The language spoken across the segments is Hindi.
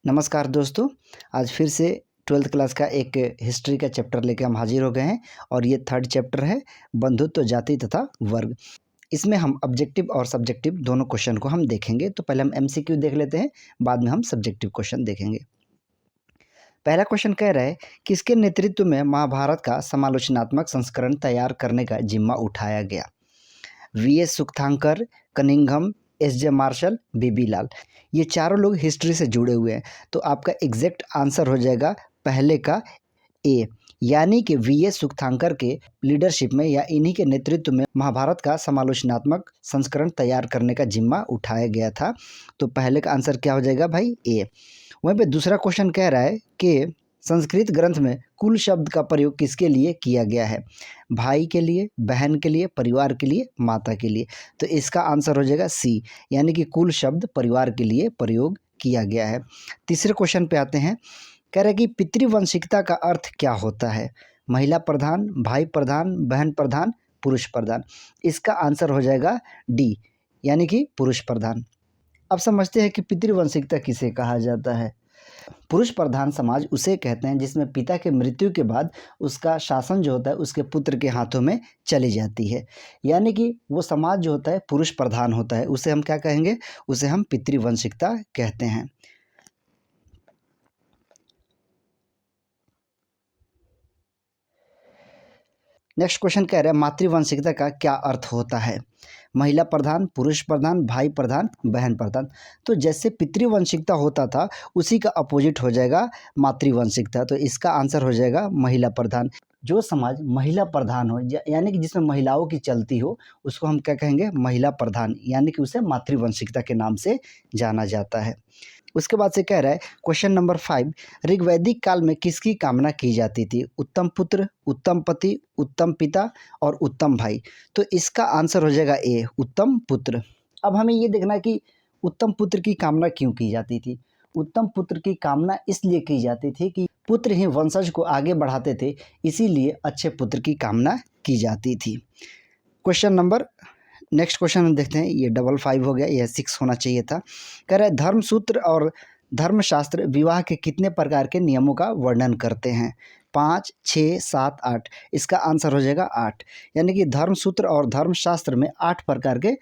नमस्कार दोस्तों। आज फिर से 12th क्लास का एक हिस्ट्री का चैप्टर लेके हम हाजिर हो गए हैं और ये थर्ड चैप्टर है बंधुत्व जाति तथा वर्ग। इसमें हम ऑब्जेक्टिव और सब्जेक्टिव दोनों क्वेश्चन को हम देखेंगे। तो पहले हम एमसीक्यू देख लेते हैं, बाद में हम सब्जेक्टिव क्वेश्चन देखेंगे। पहला क्वेश्चन कह रहा है किसके नेतृत्व में महाभारत का समालोचनात्मक संस्करण तैयार करने का जिम्मा उठाया गया। V S. Sukthankar, Cunningham, S J. Marshall, B B. Lal. ये चारों लोग हिस्ट्री से जुड़े हुए हैं, तो आपका एग्जैक्ट आंसर हो जाएगा पहले का ए, यानी कि वी.एस. सुकथांकर के लीडरशिप में या इन्हीं के नेतृत्व में महाभारत का समालोचनात्मक संस्करण तैयार करने का जिम्मा उठाया गया था। तो पहले का आंसर क्या हो जाएगा भाई, ए। वहीं पे दूसरा क्वेश्चन कह रहा है कि संस्कृत ग्रंथ में कुल शब्द का प्रयोग किसके लिए किया गया है। भाई के लिए, बहन के लिए, परिवार के लिए, माता के लिए। तो इसका आंसर हो जाएगा सी, यानी कि कुल शब्द परिवार के लिए प्रयोग किया गया है। तीसरे क्वेश्चन पे आते हैं। कह रहे हैं कि पितृवंशिकता का अर्थ क्या होता है। महिला प्रधान, भाई प्रधान, बहन प्रधान, पुरुष प्रधान। इसका आंसर हो जाएगा डी, यानी कि पुरुष प्रधान। अब समझते हैं कि पितृवंशिकता किसे कहा जाता है। पुरुष प्रधान समाज उसे कहते हैं जिसमें पिता के मृत्यु के बाद उसका शासन जो होता है उसके पुत्र के हाथों में चली जाती है, यानी कि वो समाज जो होता है पुरुष प्रधान होता है। उसे हम क्या कहेंगे, उसे हम पितृवंशिकता कहते हैं। नेक्स्ट क्वेश्चन कह रहा है मातृवंशिकता का क्या अर्थ होता है। महिला प्रधान, पुरुष प्रधान, भाई प्रधान, बहन प्रधान। तो जैसे पितृवंशिकता होता था उसी का अपोजिट हो जाएगा मातृवंशिकता। तो इसका आंसर हो जाएगा महिला प्रधान। जो समाज महिला प्रधान हो यानी कि जिसमें महिलाओं की चलती हो उसको हम क्या कहेंगे, महिला प्रधान, यानी कि उसे मातृवंशिकता के नाम से जाना जाता है। उसके बाद से कह रहा है क्वेश्चन नंबर 5, ऋग्वैदिक काल में किसकी कामना की जाती थी। उत्तम पुत्र, उत्तम पति, उत्तम पिता और उत्तम भाई। तो इसका आंसर हो जाएगा ए, उत्तम पुत्र। अब हमें ये देखना है कि उत्तम पुत्र की कामना क्यों की जाती थी। उत्तम पुत्र की कामना इसलिए की जाती थी कि पुत्र ही वंशज को आगे बढ़ाते थे, इसीलिए अच्छे पुत्र की कामना की जाती थी। क्वेश्चन नंबर नेक्स्ट क्वेश्चन हम देखते हैं। ये 5 हो गया, यह 6 होना चाहिए था। कह रहा है धर्मसूत्र और धर्मशास्त्र विवाह के कितने प्रकार के नियमों का वर्णन करते हैं। 5, 6, 7, 8। इसका आंसर हो जाएगा 8, यानी कि धर्मसूत्र और धर्मशास्त्र में 8 प्रकार के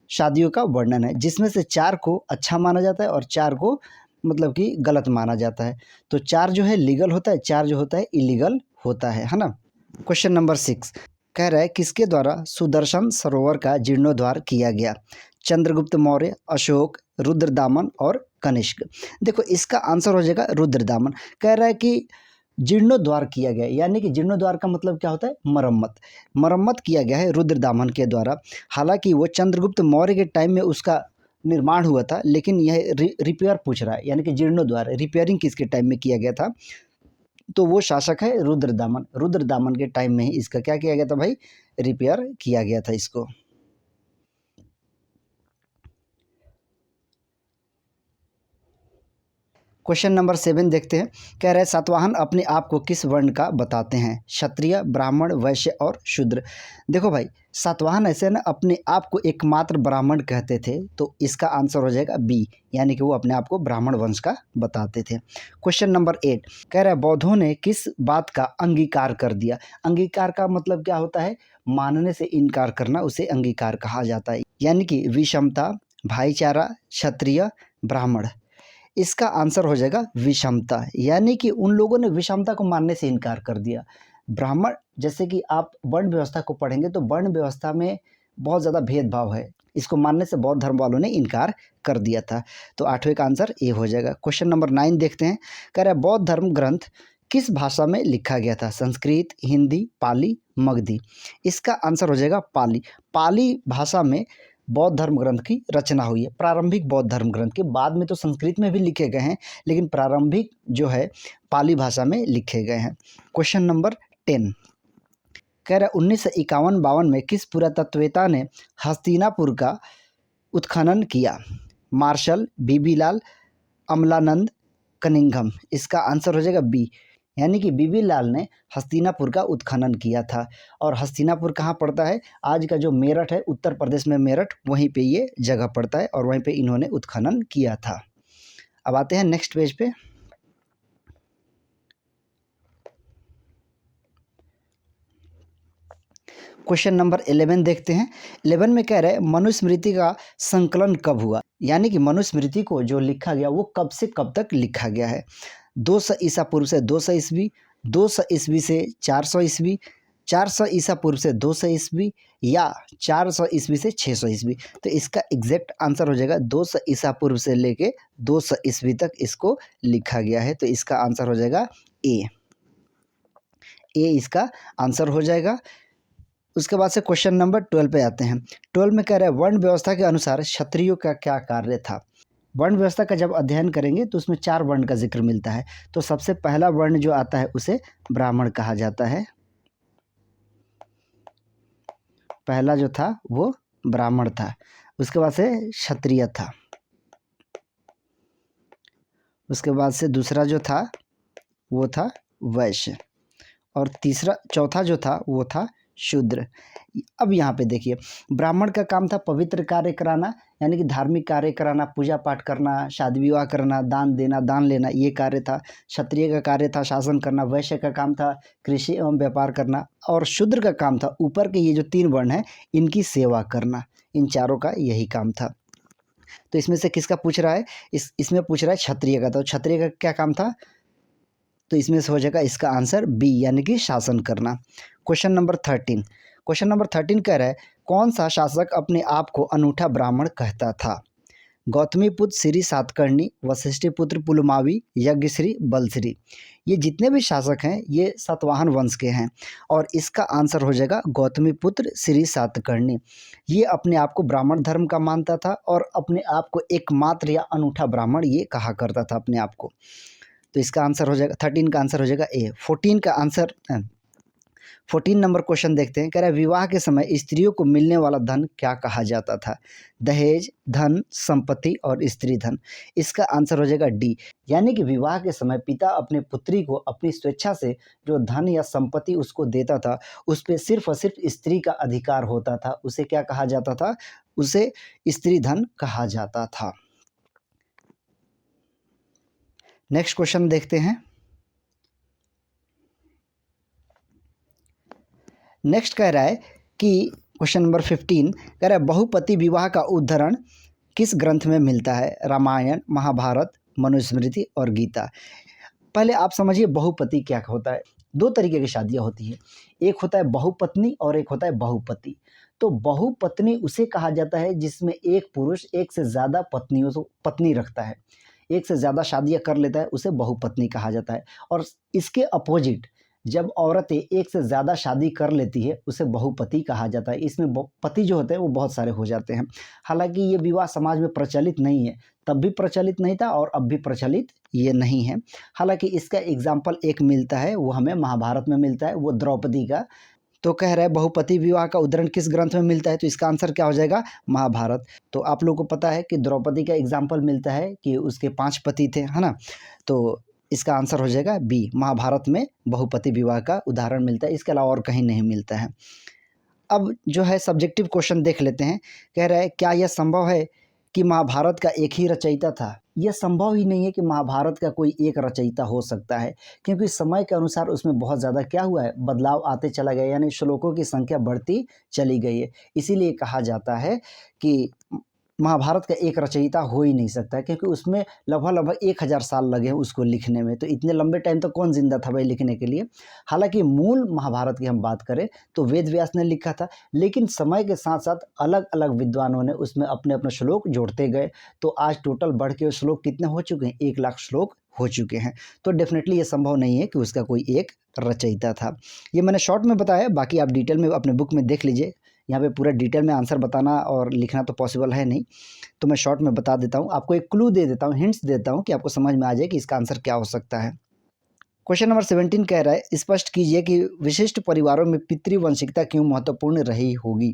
शादियों का वर्णन है, जिसमें से 4 को अच्छा माना जाता है और 4 को मतलब कि गलत माना जाता है। तो 4 जो है लीगल होता है, 4 जो होता है इलीगल होता है ना। क्वेश्चन नंबर 6 कह रहा है किसके द्वारा सुदर्शन सरोवर का जीर्णोद्धार किया गया। चंद्रगुप्त मौर्य, अशोक, रुद्रदामन और कनिष्क। देखो इसका आंसर हो जाएगा रुद्रदामन। कह रहा है कि जीर्णोद्धार किया गया, यानी कि जीर्णोद्धार का मतलब क्या होता है, मरम्मत किया गया है रुद्रदामन के द्वारा। हालांकि वो चंद्रगुप्त मौर्य के टाइम में उसका निर्माण हुआ था, लेकिन यह रिपेयर पूछ रहा है, यानी कि जीर्णोद्धार रिपेयरिंग किसके टाइम में किया गया था। तो वो शासक है रुद्रदामन के टाइम में ही इसका क्या किया गया था भाई, रिपेयर किया गया था इसको। क्वेश्चन नंबर 7 देखते हैं। कह रहे हैं सातवाहन अपने आप को किस वर्ण का बताते हैं। क्षत्रिय, ब्राह्मण, वैश्य और शूद्र। देखो भाई सातवाहन ऐसे ना अपने आप को एकमात्र ब्राह्मण कहते थे, तो इसका आंसर हो जाएगा बी, यानी कि वो अपने आप को ब्राह्मण वंश का बताते थे। क्वेश्चन नंबर 8 कह रहा है बौद्धों ने किस बात का अंगीकार कर दिया। अंगीकार का मतलब क्या होता है, मानने से इनकार करना, उसे अंगीकार कहा जाता है। यानी कि विषमता, भाईचारा, क्षत्रिय, ब्राह्मण। इसका आंसर हो जाएगा विषमता, यानी कि उन लोगों ने विषमता को मानने से इनकार कर दिया। ब्राह्मण, जैसे कि आप वर्ण व्यवस्था को पढ़ेंगे तो वर्ण व्यवस्था में बहुत ज़्यादा भेदभाव है, इसको मानने से बौद्ध धर्म वालों ने इनकार कर दिया था। तो 8वें का आंसर ए हो जाएगा। क्वेश्चन नंबर 9 देखते हैं। कह रहा है बौद्ध धर्म ग्रंथ किस भाषा में लिखा गया था। संस्कृत, हिंदी, पाली, मगधी। इसका आंसर हो जाएगा पाली। पाली भाषा में बौद्ध धर्म ग्रंथ की रचना हुई है। प्रारंभिक बौद्ध धर्म ग्रंथ के बाद में तो संस्कृत में भी लिखे गए हैं, लेकिन प्रारंभिक जो है पाली भाषा में लिखे गए हैं। क्वेश्चन नंबर 10 कह रहा है 1951-52 में किस पुरातत्ववेत्ता ने हस्तिनापुर का उत्खनन किया। Marshall, B B. Lal, Amalananda, Cunningham. इसका आंसर हो जाएगा बी, यानी कि बी.बी. लाल ने हस्तिनापुर का उत्खनन किया था। और हस्तिनापुर कहाँ पड़ता है, आज का जो मेरठ है, उत्तर प्रदेश में मेरठ, वहीं पे ये जगह पड़ता है और वहीं पे इन्होंने उत्खनन किया था। अब आते हैं नेक्स्ट पेज पे। क्वेश्चन नंबर 11 देखते हैं। 11 में कह रहे हैं मनुस्मृति का संकलन कब हुआ, यानी कि मनुस्मृति को जो लिखा गया वो कब से कब तक लिखा गया है। 200 ईसा पूर्व से 200 ईस्वी, 200 ईस्वी से 400 ईस्वी, 400 ईसा पूर्व से 200 ईस्वी, या 400 ईस्वी से 600 ईस्वी। तो इसका एग्जैक्ट आंसर हो जाएगा 200 ईसा पूर्व से लेके 200 ईस्वी तक इसको लिखा गया है। तो इसका आंसर हो जाएगा ए इसका आंसर हो जाएगा। उसके बाद से क्वेश्चन नंबर 12 पे आते हैं। 12 में कह रहे हैं वर्ण व्यवस्था के अनुसार क्षत्रियों का क्या कार्य था। वर्ण व्यवस्था का जब अध्ययन करेंगे तो उसमें 4 वर्ण का जिक्र मिलता है। तो सबसे पहला वर्ण जो आता है उसे ब्राह्मण कहा जाता है। पहला जो था वो ब्राह्मण था। उसके बाद से क्षत्रिय था। उसके बाद से दूसरा जो था वो था वैश्य, और चौथा जो था वो था शूद्र। अब यहाँ पे देखिए, ब्राह्मण का काम था पवित्र कार्य कराना, यानी कि धार्मिक कार्य कराना, पूजा पाठ करना, शादी विवाह करना, दान देना, दान लेना, ये कार्य था। क्षत्रिय का कार्य था शासन करना। वैश्य का काम था कृषि एवं व्यापार करना। और शूद्र का काम था ऊपर के ये जो 3 वर्ण हैं इनकी सेवा करना। इन चारों का यही काम था। तो इसमें से किसका पूछ रहा है, इसमें पूछ रहा है क्षत्रिय का। तो क्षत्रिय का क्या काम था, तो इसमें से हो जाएगा इसका आंसर बी, यानी कि शासन करना। क्वेश्चन नंबर 13 कह रहा है कौन सा शासक अपने आप को अनूठा ब्राह्मण कहता था। गौतमी पुत्र श्री सातकर्णी, वशिष्ठ पुत्र पुलमावी, यज्ञश्री, बलश्री। ये जितने भी शासक हैं ये सातवाहन वंश के हैं, और इसका आंसर हो जाएगा गौतमी पुत्र श्री सातकर्णी। ये अपने आप को ब्राह्मण धर्म का मानता था और अपने आप को एकमात्र या अनूठा ब्राह्मण ये कहा करता था अपने आप को। तो इसका आंसर हो जाएगा 13 का आंसर हो जाएगा ए। 14 नंबर क्वेश्चन देखते हैं। कह रहा है विवाह के समय स्त्रियों को मिलने वाला धन क्या कहा जाता था। दहेज, धन, संपत्ति और स्त्री धन। इसका आंसर हो जाएगा डी, यानी कि विवाह के समय पिता अपने पुत्री को अपनी स्वेच्छा से जो धन या संपत्ति उसको देता था उस पर सिर्फ और सिर्फ स्त्री का अधिकार होता था। उसे क्या कहा जाता था, उसे स्त्री धन कहा जाता था। नेक्स्ट क्वेश्चन देखते हैं। नेक्स्ट कह रहा है कि क्वेश्चन नंबर 15 कह रहा है बहुपति विवाह का उदाहरण किस ग्रंथ में मिलता है। रामायण, महाभारत, मनुस्मृति और गीता। पहले आप समझिए बहुपति क्या होता है। 2 तरीके की शादियाँ होती है, एक होता है बहुपत्नी और एक होता है बहुपति। तो बहुपत्नी उसे कहा जाता है जिसमें एक पुरुष एक से ज़्यादा पत्नी रखता है, एक से ज़्यादा शादियाँ कर लेता है, उसे बहुपत्नी कहा जाता है। और इसके अपोजिट जब औरतें एक से ज़्यादा शादी कर लेती है उसे बहुपति कहा जाता है। इसमें पति जो होते हैं वो बहुत सारे हो जाते हैं। हालांकि ये विवाह समाज में प्रचलित नहीं है, तब भी प्रचलित नहीं था और अब भी प्रचलित ये नहीं है। हालांकि इसका एग्जाम्पल एक मिलता है, वो हमें महाभारत में मिलता है, वो द्रौपदी का। तो कह रहा है बहुपति विवाह का उदाहरण किस ग्रंथ में मिलता है, तो इसका आंसर क्या हो जाएगा, महाभारत। तो आप लोगों को पता है कि द्रौपदी का एग्जाम्पल मिलता है कि उसके 5 पति थे, है ना। तो इसका आंसर हो जाएगा बी, महाभारत में बहुपति विवाह का उदाहरण मिलता है, इसके अलावा और कहीं नहीं मिलता है। अब जो है सब्जेक्टिव क्वेश्चन देख लेते हैं। कह रहा है क्या यह संभव है कि महाभारत का एक ही रचयिता था। यह संभव ही नहीं है कि महाभारत का कोई एक रचयिता हो सकता है, क्योंकि समय के अनुसार उसमें बहुत ज़्यादा क्या हुआ है, बदलाव आते चला गया, यानी श्लोकों की संख्या बढ़ती चली गई है। इसीलिए कहा जाता है कि महाभारत का एक रचयिता हो ही नहीं सकता, क्योंकि उसमें लगभग 1000 साल लगे हैं उसको लिखने में। तो इतने लंबे टाइम तक कौन जिंदा था भाई लिखने के लिए। हालांकि मूल महाभारत की हम बात करें तो वेद व्यास ने लिखा था, लेकिन समय के साथ साथ अलग अलग विद्वानों ने उसमें अपने अपने श्लोक जोड़ते गए। तो आज टोटल बढ़ के श्लोक कितने हो चुके हैं, 1 लाख श्लोक हो चुके हैं। तो डेफिनेटली ये संभव नहीं है कि उसका कोई एक रचयिता था। ये मैंने शॉर्ट में बताया, बाकी आप डिटेल में अपने बुक में देख लीजिए। यहाँ पे पूरा डिटेल में आंसर बताना और लिखना तो पॉसिबल है नहीं, तो मैं शॉर्ट में बता देता हूँ, आपको एक क्लू दे देता हूँ, हिंट्स देता हूँ कि आपको समझ में आ जाए कि इसका आंसर क्या हो सकता है। क्वेश्चन नंबर 17 कह रहा है स्पष्ट कीजिए कि विशिष्ट परिवारों में पितृवंशिकता क्यों महत्वपूर्ण रही होगी।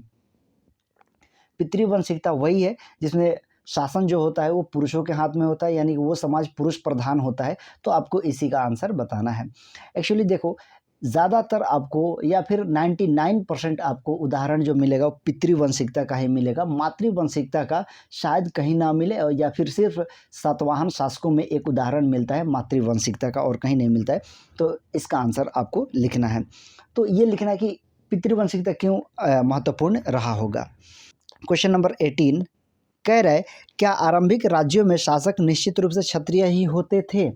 पितृवंशिकता वही है जिसमें शासन जो होता है वो पुरुषों के हाथ में होता है, यानी कि वो समाज पुरुष प्रधान होता है। तो आपको इसी का आंसर बताना है। एक्चुअली देखो, ज़्यादातर आपको या फिर 99% आपको उदाहरण जो मिलेगा वो पितृवंशिकता का ही मिलेगा। मातृवंशिकता का शायद कहीं ना मिले, और या फिर सिर्फ सातवाहन शासकों में एक उदाहरण मिलता है मातृवंशिकता का, और कहीं नहीं मिलता है। तो इसका आंसर आपको लिखना है। तो ये लिखना है कि पितृवंशिकता क्यों महत्वपूर्ण रहा होगा। क्वेश्चन नंबर 18 कह रहा है, क्या आरंभिक राज्यों में शासक निश्चित रूप से क्षत्रिय ही होते थे?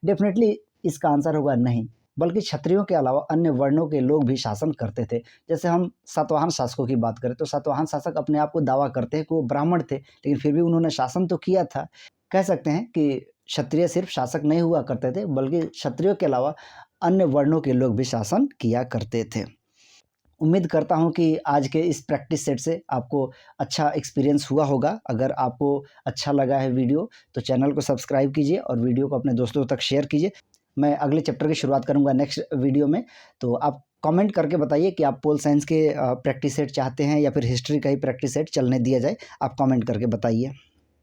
डेफिनेटली इसका आंसर होगा नहीं, बल्कि क्षत्रियों के अलावा अन्य वर्णों के लोग भी शासन करते थे। जैसे हम सातवाहन शासकों की बात करें तो सातवाहन शासक अपने आप को दावा करते हैं कि वो ब्राह्मण थे, लेकिन फिर भी उन्होंने शासन तो किया था। कह सकते हैं कि क्षत्रिय सिर्फ शासक नहीं हुआ करते थे, बल्कि क्षत्रियों के अलावा अन्य वर्णों के लोग भी शासन किया करते थे। उम्मीद करता हूँ कि आज के इस प्रैक्टिस सेट से आपको अच्छा एक्सपीरियंस हुआ होगा। अगर आपको अच्छा लगा है वीडियो तो चैनल को सब्सक्राइब कीजिए और वीडियो को अपने दोस्तों तक शेयर कीजिए। मैं अगले चैप्टर की शुरुआत करूँगा नेक्स्ट वीडियो में। तो आप कमेंट करके बताइए कि आप पोल साइंस के प्रैक्टिस सेट चाहते हैं या फिर हिस्ट्री का ही प्रैक्टिस सेट चलने दिया जाए। आप कमेंट करके बताइए।